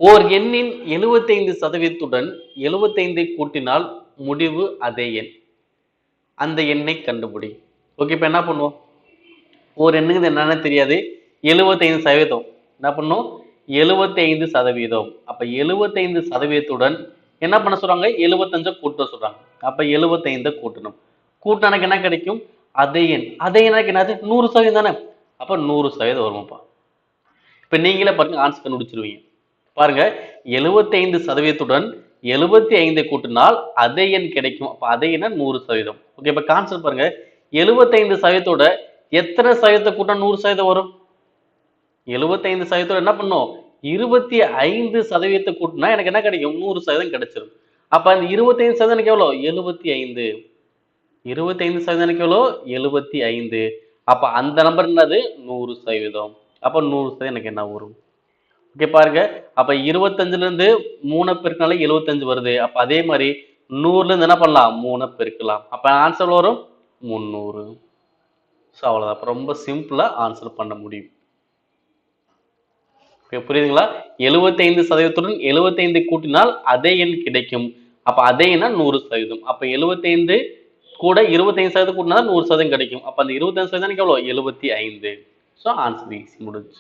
ஓர் எண்ணின் 75% 75 கூட்டினால் முடிவு அதே எண். அந்த எண்ணை கண்டுபிடி. ஓகே, இப்ப என்ன பண்ணுவோம்? ஒரு எண்ணுக்கு என்னன்னு தெரியாது. 75% என்ன பண்ணும்? 75%. அப்ப 75%உடன் என்ன பண்ண சொல்றாங்க? 75 கூட்ட சொல்றாங்க. அப்ப 75 கூட்டணும். கூட்டினா எனக்கு என்ன கிடைக்கும்? அதே எண். அதே எண்ணாக்கு என்னது? 100% தானே. அப்ப 100% வருமாப்பா. இப்ப நீங்களே பாருங்க, ஆன்சர் கண்டுபிடிச்சிருவீங்க. பாருங்க, 75%உடன் 75 கூட்டினால் அதே எண் கிடைக்கும். அப்ப அதே எண் 100%. ஓகே, இப்ப கான்செப்ட் பாருங்க. 75%ஓட எத்தனை சதவீதத்தை கூட்டினா 100% வரும்? 75% என்ன பண்ணும்? 25% கூட்டினா எனக்கு என்ன கிடைக்கும்? 100% கிடைச்சிரும். அப்ப அந்த 25% எனக்கு எவ்வளவு? 75. 25% எனக்கு எவ்வளவு? 75. அப்ப அந்த நம்பர் என்னது? 100%. அப்ப 100% எனக்கு என்ன வரும்? ஓகே, பாருங்க. அப்ப 25ல இருந்து 3 பெருக்கினாலே 75 வருது. அப்ப அதே மாதிரி 100ல இருந்து என்ன பண்ணலாம்? 3 பெருக்கலாம். அப்ப ஆன்சர் வரும் 300. சோ அவ்வளவுதான். அப்ப ரொம்ப சிம்பிளா ஆன்சர் பண்ண முடியும். புரியுதுங்களா? 75%உடன் 75 கூட்டினால் அதே எண் கிடைக்கும். அப்ப அதே எண் 100%. அப்ப 75 கூட 25% கூட்டினா 100% கிடைக்கும். அப்ப அந்த 25% எவ்வளவு? 75. சோ ஆன்சர் ஈஸி, முடிஞ்சு.